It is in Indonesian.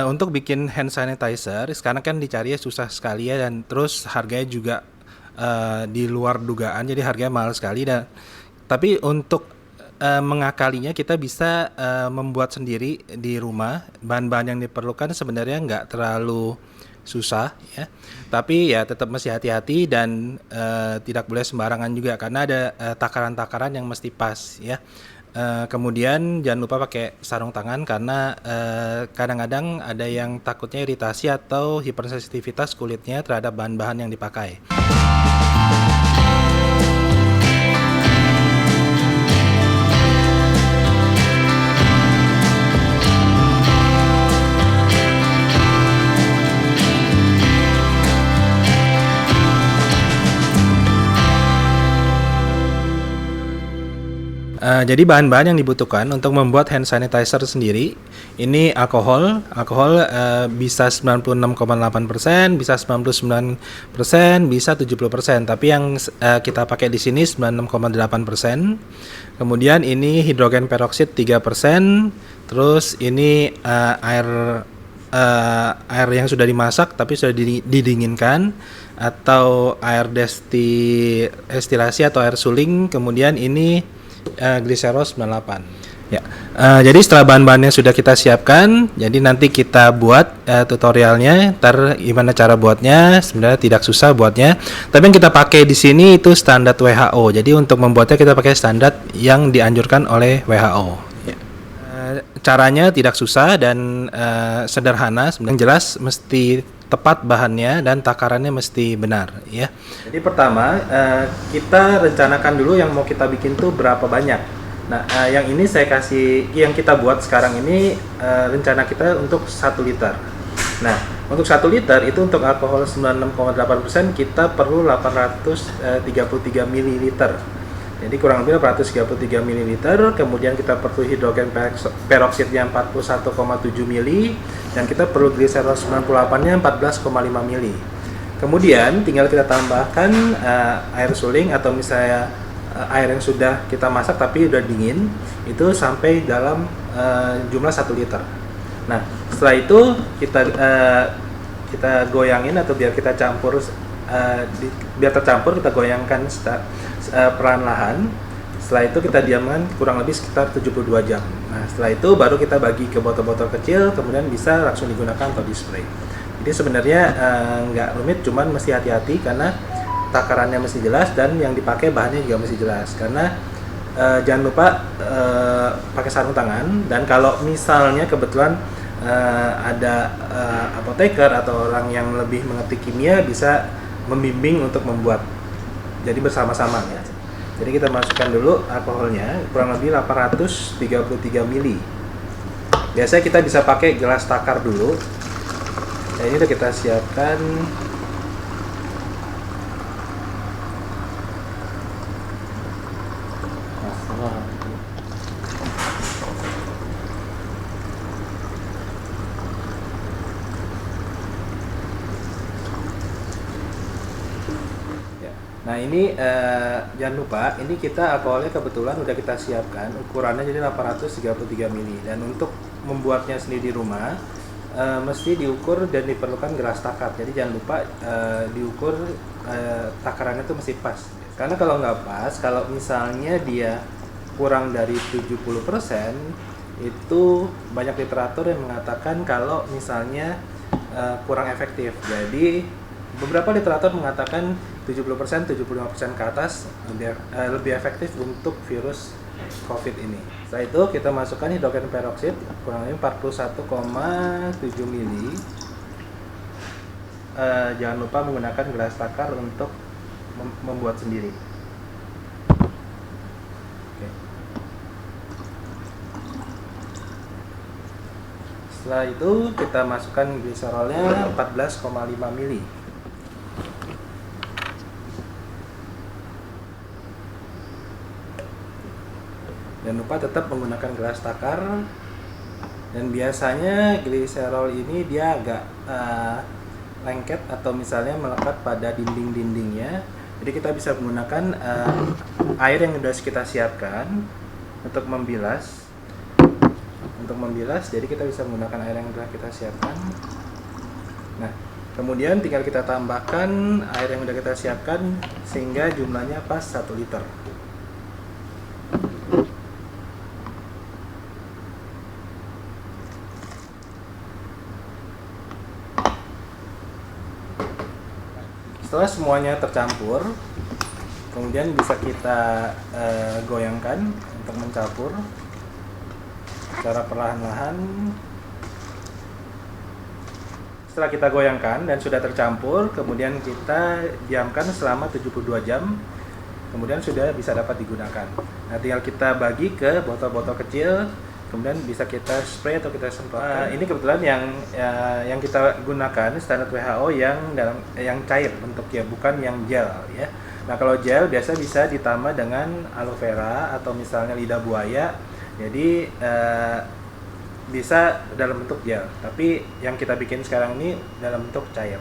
Untuk bikin hand sanitizer sekarang kan dicari ya susah sekali ya, dan terus harganya juga di luar dugaan, jadi harganya mahal sekali. Dan tapi untuk mengakalinya kita bisa membuat sendiri di rumah. Bahan-bahan yang diperlukan sebenarnya nggak terlalu susah ya, tapi ya tetap mesti hati-hati dan tidak boleh sembarangan juga karena ada takaran-takaran yang mesti pas ya. Kemudian jangan lupa pakai sarung tangan karena kadang-kadang ada yang takutnya iritasi atau hipersensitivitas kulitnya terhadap bahan-bahan yang dipakai. Jadi bahan-bahan yang dibutuhkan untuk membuat hand sanitizer sendiri ini alkohol bisa 96,8%, bisa 99%, bisa 70%. Tapi yang kita pakai di sini 96,8%. Kemudian ini hidrogen peroksid 3%, terus ini air yang sudah dimasak tapi sudah didinginkan, atau air destilasi atau air suling. Kemudian ini gliserol 98. Ya. Jadi setelah bahan-bahannya sudah kita siapkan, jadi nanti kita buat tutorialnya. Ntar gimana cara buatnya? Sebenarnya tidak susah buatnya. Tapi yang kita pakai di sini itu standar WHO. Jadi untuk membuatnya kita pakai standar yang dianjurkan oleh WHO. Ya. Caranya tidak susah dan sederhana. Sebenarnya jelas mesti tepat bahannya dan takarannya mesti benar ya. Jadi pertama kita rencanakan dulu yang mau kita bikin tuh berapa banyak. Nah yang ini saya kasih, yang kita buat sekarang ini rencana kita untuk 1 liter. Nah untuk 1 liter itu untuk alkohol 96,8% kita perlu 833 ml. Jadi kurang lebih 833 ml. Kemudian kita perlu hidrogen peroksidnya 41,7 ml, dan kita perlu gliserol 98-nya 14,5 ml. Kemudian tinggal kita tambahkan air suling atau misalnya air yang sudah kita masak tapi udah dingin, itu sampai dalam jumlah 1 liter. Nah setelah itu kita goyangin atau biar kita campur, biar tercampur kita goyangkan perlahan-lahan. Setelah itu kita diamkan kurang lebih sekitar 72 jam. Nah setelah itu baru kita bagi ke botol-botol kecil, kemudian bisa langsung digunakan atau display. Jadi sebenarnya nggak rumit, cuman mesti hati-hati karena takarannya mesti jelas dan yang dipakai bahannya juga mesti jelas. Karena jangan lupa pakai sarung tangan, dan kalau misalnya kebetulan ada apoteker atau orang yang lebih mengerti kimia bisa membimbing untuk membuat. Jadi bersama-sama ya. Jadi kita masukkan dulu alkoholnya kurang lebih 833 ml. Biasanya kita bisa pakai gelas takar dulu. Nah ini udah kita siapkan. Nah ini jangan lupa, ini kita alkoholnya kebetulan udah kita siapkan, ukurannya jadi 833 ml. Dan untuk membuatnya sendiri di rumah mesti diukur dan diperlukan gelas takar. Jadi jangan lupa diukur takarannya itu mesti pas. Karena kalau nggak pas, kalau misalnya dia kurang dari 70%, itu banyak literatur yang mengatakan kalau misalnya kurang efektif. Jadi beberapa literatur mengatakan 70%, 75% ke atas lebih efektif untuk virus COVID ini. Setelah itu kita masukkan hidrogen peroksid kurang lebih 41,7 ml. Jangan lupa menggunakan gelas takar untuk membuat sendiri. Oke. Setelah itu kita masukkan gliserolnya 14,5 ml. Jangan lupa tetap menggunakan gelas takar. Dan biasanya gliserol ini dia agak lengket atau misalnya melekat pada dinding-dindingnya. Jadi kita bisa menggunakan air yang sudah kita siapkan untuk membilas. untuk membilas, jadi kita bisa menggunakan air yang sudah kita siapkan. Nah, kemudian tinggal kita tambahkan air yang sudah kita siapkan sehingga jumlahnya pas 1 liter. Setelah semuanya tercampur, kemudian bisa kita goyangkan untuk mencampur secara perlahan-lahan. Setelah kita goyangkan dan sudah tercampur, kemudian kita diamkan selama 72 jam, kemudian sudah bisa dapat digunakan. Nah, tinggal kita bagi ke botol-botol kecil, kemudian bisa kita spray atau kita semprotkan. Ini kebetulan yang kita gunakan standar WHO yang cair bentuknya, bukan yang gel ya. Nah, kalau gel biasa bisa ditambah dengan aloe vera atau misalnya lidah buaya. Jadi bisa dalam bentuk gel, tapi yang kita bikin sekarang ini dalam bentuk cair.